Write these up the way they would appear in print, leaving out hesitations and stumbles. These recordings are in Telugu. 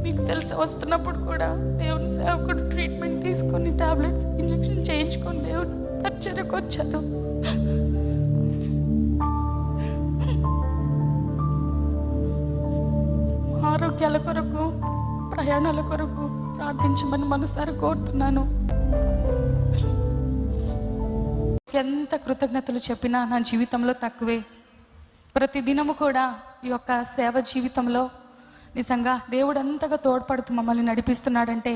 మీకు తెలిసి వస్తున్నప్పుడు కూడా దేవుని సేవకుడు ట్రీట్మెంట్ తీసుకొని టాబ్లెట్స్ ఇంజెక్షన్ చేయించుకొని దేవుని పరిచర్యకు వచ్చారు. ఆరోగ్యాల కొరకు, ప్రయాణాల కొరకు ప్రార్థించమని మనసారా కోరుతున్నాను. ఎంత కృతజ్ఞతలు చెప్పినా నా జీవితంలో తక్కువే. ప్రతి దినము కూడా ఈ యొక్క సేవ జీవితంలో నిజంగా దేవుడు అంతగా తోడ్పడుతూ మమ్మల్ని నడిపిస్తున్నాడంటే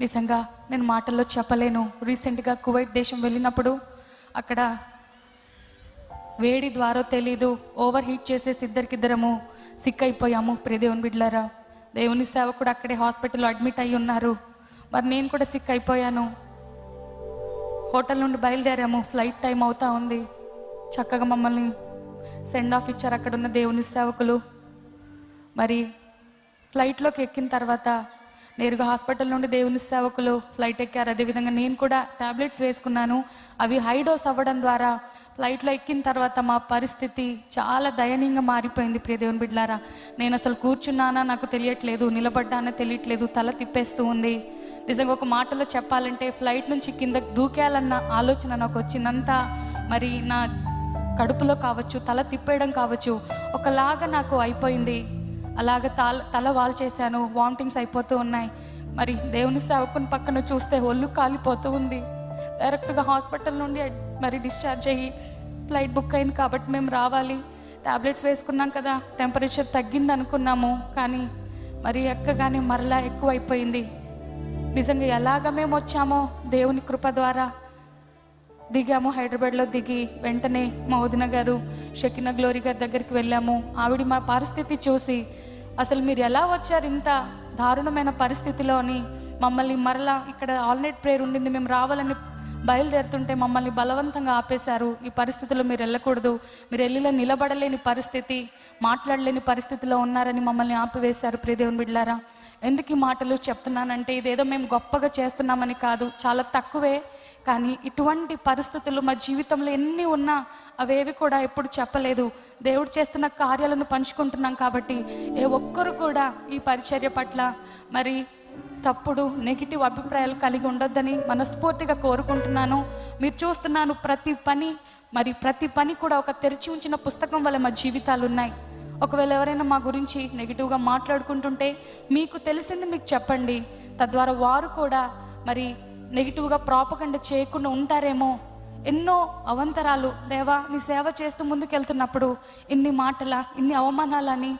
నిజంగా నేను మాటల్లో చెప్పలేను. రీసెంట్గా కువైట్ దేశం వెళ్ళినప్పుడు అక్కడ వేడి ద్వారో తెలీదు, ఓవర్ హీట్ చేసేసి ఇద్దరికిద్దరము సిక్ అయిపోయాము. దేవుని బిడ్డలారా, దేవుని సేవకుడు అక్కడే హాస్పిటల్లో అడ్మిట్ అయి ఉన్నారు. మరి నేను కూడా సిక్ అయిపోయాను. హోటల్ నుండి బయలుదేరాము, ఫ్లైట్ టైం అవుతా ఉంది. చక్కగా మమ్మల్ని సెండ్ ఆఫ్ ఇచ్చారు అక్కడ ఉన్న దేవుని సేవకులు. మరి ఫ్లైట్లోకి ఎక్కిన తర్వాత నేరుగా హాస్పిటల్ నుండి దేవుని సేవకులు ఫ్లైట్ ఎక్కారు. అదేవిధంగా నేను కూడా టాబ్లెట్స్ వేసుకున్నాను. అవి హై డోస్ అవ్వడం ద్వారా ఫ్లైట్లో ఎక్కిన తర్వాత మా పరిస్థితి చాలా దయనీయంగా మారిపోయింది. దేవుని బిడ్డలారా, నేను అసలు కూర్చున్నానా నాకు తెలియట్లేదు, నిలబడ్డానా తెలియట్లేదు, తల తిప్పేస్తూ ఉంది. నిజంగా ఒక మాటలో చెప్పాలంటే ఫ్లైట్ నుంచి కింద దూకేయాలన్న ఆలోచన నాకు వచ్చిందంతా. మరి నా కడుపులో కావచ్చు, తల తిప్పేయడం కావచ్చు, ఒకలాగా నాకు అయిపోయింది. అలాగ తల వాల్ చేశాను, వామిటింగ్స్ అయిపోతూ ఉన్నాయి. మరి దేవుని సేవకుని పక్కన చూస్తే ఒళ్ళు కాలిపోతూ ఉంది. డైరెక్ట్గా హాస్పిటల్ నుండి మరి డిశ్చార్జ్ అయ్యి ఫ్లైట్ బుక్ అయింది కాబట్టి మేము రావాలి. టాబ్లెట్స్ వేసుకున్నాం కదా, టెంపరేచర్ తగ్గింది అనుకున్నాము. కానీ మరి ఎక్కగానే మరలా ఎక్కువ అయిపోయింది. నిజంగా ఎలాగ మేము వచ్చామో దేవుని కృప ద్వారా దిగాము. హైదరాబాద్లో దిగి వెంటనే మా వదిన గారు షకీనా గ్లోరీ గారి దగ్గరికి వెళ్ళాము. ఆవిడ మా పరిస్థితి చూసి అసలు మీరు ఎలా వచ్చారు ఇంత దారుణమైన పరిస్థితిలో అని మమ్మల్ని మరలా ఇక్కడ ఆల్నైట్ ప్రేయర్ ఉండింది, మేము రావాలని బయలుదేరుతుంటే మమ్మల్ని బలవంతంగా ఆపేశారు. ఈ పరిస్థితిలో మీరు వెళ్ళకూడదు, మీరు వెళ్ళిలో నిలబడలేని పరిస్థితి, మాట్లాడలేని పరిస్థితిలో ఉన్నారని మమ్మల్ని ఆపివేశారు. దేవుని బిడ్డలారా, ఎందుకు ఈ మాటలు చెప్తున్నానంటే ఇదేదో మేము గొప్పగా చేస్తున్నామని కాదు, చాలా తక్కువే. కానీ ఇటువంటి పరిస్థితులు మా జీవితంలో ఎన్ని ఉన్నా అవేవి కూడా ఎప్పుడు చెప్పలేదు. దేవుడు చేస్తున్న కార్యాలను పంచుకుంటున్నాం కాబట్టి ఏ ఒక్కరు కూడా ఈ పరిచర్య పట్ల మరి తప్పుడు నెగిటివ్ అభిప్రాయాలు కలిగి ఉండొద్దని మనస్ఫూర్తిగా కోరుకుంటున్నాను. మీరు చూస్తున్నాను ప్రతి పని కూడా ఒక తెరిచి ఉంచిన పుస్తకం వల్ల మా జీవితాలు ఉన్నాయి. ఒకవేళ ఎవరైనా మా గురించి నెగిటివ్గా మాట్లాడుకుంటుంటే మీకు తెలిసింది మీకు చెప్పండి. తద్వారా వారు కూడా మరి నెగిటివ్గా ప్రాపగండ చేయకుండా ఉంటారేమో. ఎన్నో అవంతరాలు దేవా నీ సేవ చేస్తూ ముందుకెళ్తున్నప్పుడు ఇన్ని మాటల, ఇన్ని అవమానాలని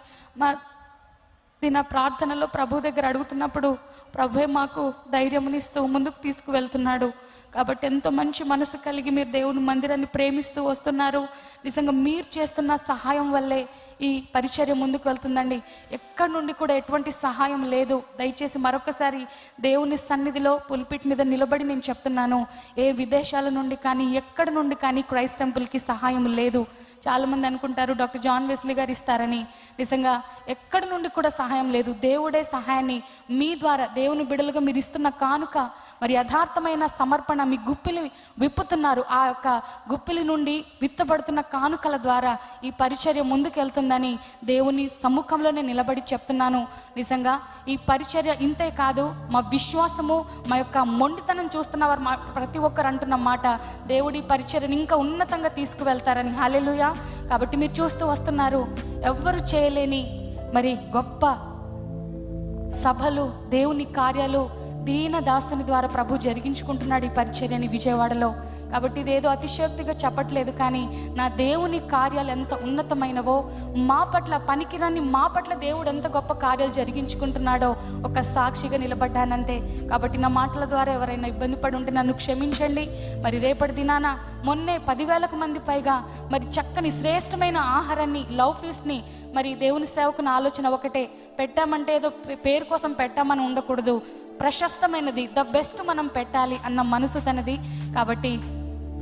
నా ప్రార్థనలో ప్రభు దగ్గర అడుగుతున్నప్పుడు ప్రభువే మాకు ధైర్యమునిస్తూ ముందుకు తీసుకువెళ్తున్నాడు. కాబట్టి ఎంతో మంచి మనసు కలిగి మీరు దేవుని మందిరాన్ని ప్రేమిస్తూ వస్తున్నారు. నిజంగా మీరు చేస్తున్న సహాయం వల్లే ఈ పరిచర్య ముందుకు వెళ్తుందండి. ఎక్కడి నుండి కూడా ఎటువంటి సహాయం లేదు. దయచేసి మరొకసారి దేవుని సన్నిధిలో పుల్పిట్ మీద నిలబడి నేను చెప్తున్నాను, ఏ విదేశాల నుండి కానీ ఎక్కడి నుండి కానీ క్రైస్ట్ టెంపుల్కి సహాయం లేదు. చాలామంది అనుకుంటారు డాక్టర్ జాన్ వెస్లీ గారు ఇస్తారని. నిజంగా ఎక్కడి నుండి కూడా సహాయం లేదు. దేవుడే సహాయాన్ని మీ ద్వారా దేవుని బిడ్డలుగా మీరు ఇస్తున్న కానుక మరి యథార్థమైన సమర్పణ మీ గుప్పిలి విప్పుతున్నారు. ఆ యొక్క గుప్పిలి నుండి విత్తబడుతున్న కానుకల ద్వారా ఈ పరిచర్య ముందుకెళ్తుందని దేవుని సమ్ముఖంలోనే నిలబడి చెప్తున్నాను. నిజంగా ఈ పరిచర్య ఇంతే కాదు, మా విశ్వాసము, మా యొక్క మొండితనం చూస్తున్న వారు ప్రతి ఒక్కరు అంటున్న మాట, దేవుడి పరిచర్యను ఇంకా ఉన్నతంగా తీసుకువెళ్తారని. హల్లెలూయా. కాబట్టి మీరు చూస్తూ వస్తున్నారు, ఎవ్వరు చేయలేని మరి గొప్ప సభలు, దేవుని కార్యాలు దీన దాసుని ద్వారా ప్రభు జరిగించుకుంటున్నాడు ఈ పరిచర్యని విజయవాడలో. కాబట్టి ఇదేదో అతిశయోక్తిగా చెప్పట్లేదు, కానీ నా దేవుని కార్యాలు ఎంత ఉన్నతమైనవో, మా పట్ల పనికిరాని మా పట్ల దేవుడు ఎంత గొప్ప కార్యాలు జరిగించుకుంటున్నాడో ఒక సాక్షిగా నిలబడ్డానంతే. కాబట్టి నా మాటల ద్వారా ఎవరైనా ఇబ్బంది పడి ఉంటే నన్ను క్షమించండి. మరి రేపటి దినాన మొన్నే 10,000 మంది పైగా మరి చక్కని శ్రేష్టమైన ఆహారాన్ని, లవ్ ఫీస్ట్ని, మరి దేవుని సేవకుని ఆలోచన ఒకటే, పెట్టామంటే ఏదో పేరు కోసం పెట్టామని ఉండకూడదు, ప్రశస్తమైనది, ద బెస్ట్ మనం పెట్టాలి అన్న మనసు తనది. కాబట్టి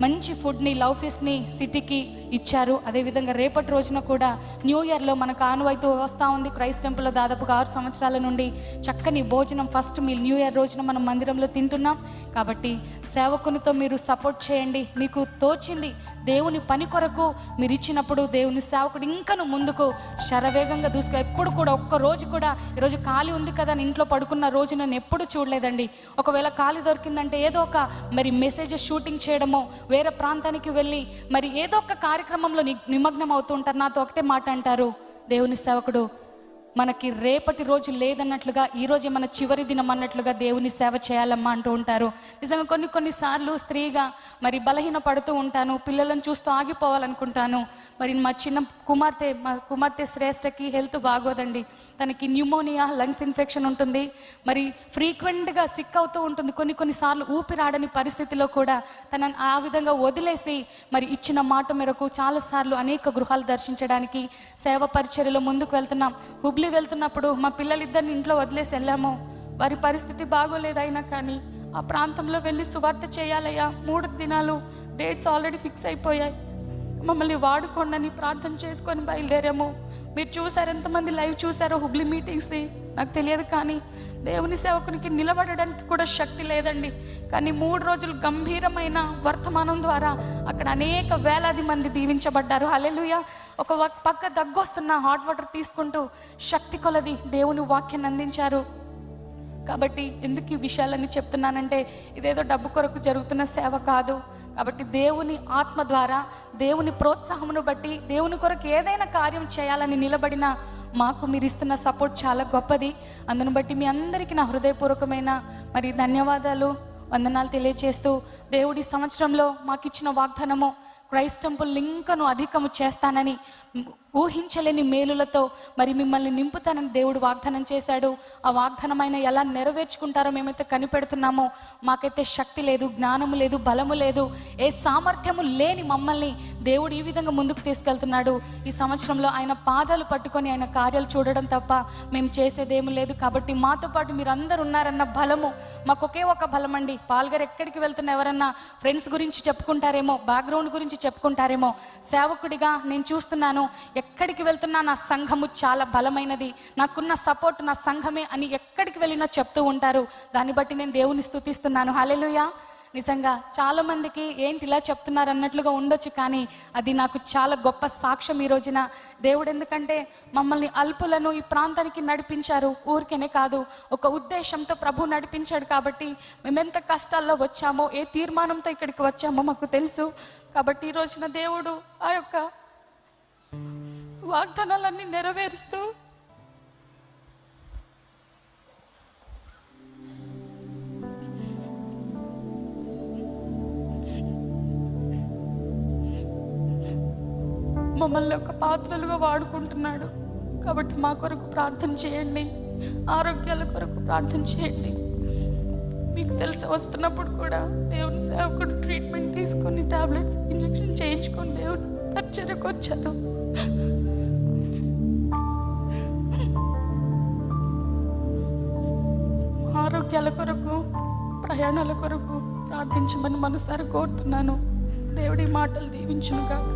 మంచి ఫుడ్ని, లవ్ ఫీస్ట్ని సిటీకి ఇచ్చారు. అదేవిధంగా రేపటి రోజున కూడా న్యూ ఇయర్లో మనకు ఆనవాయితీ వస్తూ ఉంది. క్రైస్ట్ టెంపుల్లో దాదాపుగా 6 సంవత్సరాల నుండి చక్కని భోజనం, ఫస్ట్ మీల్ న్యూ ఇయర్ రోజున మనం మందిరంలో తింటున్నాం. కాబట్టి సేవకునితో మీరు సపోర్ట్ చేయండి. మీకు తోచింది దేవుని పని కొరకు మీరు ఇచ్చినప్పుడు దేవుని సేవకుడు ఇంకను ముందుకు శరవేగంగా దూసుకు ఎప్పుడు కూడా ఒక్క రోజు కూడా ఈరోజు ఖాళీ ఉంది కదా అని ఇంట్లో పడుకున్న రోజు నేను ఎప్పుడు చూడలేదండి. ఒకవేళ ఖాళీ దొరికిందంటే ఏదో ఒక మరి మెసేజెస్ షూటింగ్ చేయడమో, వేరే ప్రాంతానికి వెళ్ళి మరి ఏదో ఒక కార్యక్రమంలో నిమగ్నం అవుతూ ఉంటారు. నాతో ఒకటే మాట అంటారు, దేవుని సేవకుడు మనకి రేపటి రోజు లేదన్నట్లుగా ఈరోజే మన చివరి దినం అన్నట్లుగా దేవుని సేవ చేయాలమ్మా అంటూ ఉంటారు. నిజంగా కొన్నిసార్లు స్త్రీగా మరి బలహీన పడుతూ ఉంటాను, పిల్లలను చూస్తూ ఆగిపోవాలనుకుంటాను. మరి మా కుమార్తె శ్రేష్టకి హెల్త్ బాగోదండి. తనకి న్యూమోనియా, లంగ్స్ ఇన్ఫెక్షన్ ఉంటుంది. మరి ఫ్రీక్వెంట్గా సిక్ అవుతూ ఉంటుంది. కొన్నిసార్లు ఊపిరాడని పరిస్థితిలో కూడా తనని ఆ విధంగా వదిలేసి మరి ఇచ్చిన మాట మేరకు చాలాసార్లు అనేక గృహాలు దర్శించడానికి సేవ పరిచర్యలో ముందుకు వెళ్తున్నాం. హుబ్లీ వెళ్తున్నప్పుడు మా పిల్లలిద్దరిని ఇంట్లో వదిలేసి వెళ్ళాము. వారి పరిస్థితి బాగోలేదైనా కానీ ఆ ప్రాంతంలో వెళ్ళి సువార్త చేయాలయ్యా, 3 దినాలు డేట్స్ ఆల్రెడీ ఫిక్స్ అయిపోయాయి, మమ్మల్ని వాడుకోండి ప్రార్థన చేసుకొని బయలుదేరాము. మీరు చూసారు, ఎంతమంది లైవ్ చూసారో హుబ్లీ మీటింగ్స్ది నాకు తెలియదు, కానీ దేవుని సేవకునికి నిలబడడానికి కూడా శక్తి లేదండి. కానీ 3 రోజులు గంభీరమైన వర్తమానం ద్వారా అక్కడ అనేక వేలాది మంది దీవించబడ్డారు. హల్లెలూయా. ఒక పక్క దగ్గొస్తున్న హాట్ వాటర్ తీసుకుంటూ శక్తి కొలది దేవుని వాక్యాన్ని అందించారు. కాబట్టి ఎందుకు ఈ విషయాలన్నీ చెప్తున్నానంటే ఇదేదో డబ్బు కొరకు జరుగుతున్న సేవ కాదు. కాబట్టి దేవుని ఆత్మ ద్వారా, దేవుని ప్రోత్సాహమును బట్టి, దేవుని కొరకు ఏదైనా కార్యం చేయాలని నిలబడిన మాకు మీరు ఇస్తున్న సపోర్ట్ చాలా గొప్పది. అందును బట్టి మీ అందరికీ నా హృదయపూర్వకమైన మరి ధన్యవాదాలు, వందనాలు తెలియజేస్తూ, దేవుడి సంవత్సరంలో మాకు ఇచ్చిన వాగ్దానము క్రైస్ట్ టెంపుల్ ఇంకను అధికము చేస్తానని, ఊహించలేని మేలులతో మరి మిమ్మల్ని నింపుతానని దేవుడు వాగ్దానం చేశాడు. ఆ వాగ్దానమైన ఎలా నెరవేర్చుకుంటారో మేమైతే కనిపెడుతున్నామో, మాకైతే శక్తి లేదు, జ్ఞానము లేదు, బలము లేదు, ఏ సామర్థ్యము లేని మమ్మల్ని దేవుడు ఈ విధంగా ముందుకు తీసుకెళ్తున్నాడు. ఈ సంవత్సరంలో ఆయన పాదాలు పట్టుకొని ఆయన కార్యాలు చూడడం తప్ప మేము చేసేదేమీ లేదు. కాబట్టి మాతో పాటు మీరు అందరు ఉన్నారన్న బలము మాకు ఒకే ఒక బలం అండి. పాల్గారు ఎక్కడికి వెళ్తున్నా ఎవరన్నా ఫ్రెండ్స్ గురించి చెప్పుకుంటారేమో, బ్యాక్గ్రౌండ్ గురించి చెప్పుకుంటారేమో, సేవకుడిగా నేను చూస్తున్నాను ఎక్కడికి వెళ్తున్నా నా సంఘము చాలా బలమైనది, నాకున్న సపోర్ట్ నా సంఘమే అని ఎక్కడికి వెళ్ళినా చెప్తూ ఉంటారు. దాన్ని బట్టి నేను దేవుని స్తుతిస్తున్నాను. హల్లెలూయా. నిజంగా చాలా మందికి ఏంటి ఇలా చెప్తున్నారు అన్నట్లుగా ఉండొచ్చు, కానీ అది నాకు చాలా గొప్ప సాక్ష్యం ఈ రోజున. దేవుడు ఎందుకంటే మమ్మల్ని అల్పులను ఈ ప్రాంతానికి నడిపించారు, ఊరికేనే కాదు, ఒక ఉద్దేశంతో ప్రభు నడిపించాడు. కాబట్టి మేమెంత కష్టాల్లో వచ్చామో, ఏ తీర్మానంతో ఇక్కడికి వచ్చామో మాకు తెలుసు. కాబట్టి ఈ రోజున దేవుడు ఆ యొక్క వాగ్దానాలన్నీ నెరవేరుస్తూ మమ్మల్ని ఒక పాత్రలుగా వాడుకుంటున్నాడు. కాబట్టి మా కొరకు ప్రార్థన చేయండి, ఆరోగ్యాల కొరకు ప్రార్థన చేయండి. మీకు తెలిసి వస్తున్నప్పుడు కూడా దేవుని సేవకుడు ట్రీట్మెంట్ తీసుకొని టాబ్లెట్స్, ఇంజెక్షన్ చేయించుకొని దేవుడు పరిచర్యకు వచ్చారు. ఆరోగ్యాల కొరకు, ప్రయాణాల కొరకు ప్రార్థించమని మనసారి కోరుతున్నాను. దేవుడి మాటలు దీవించును గాక.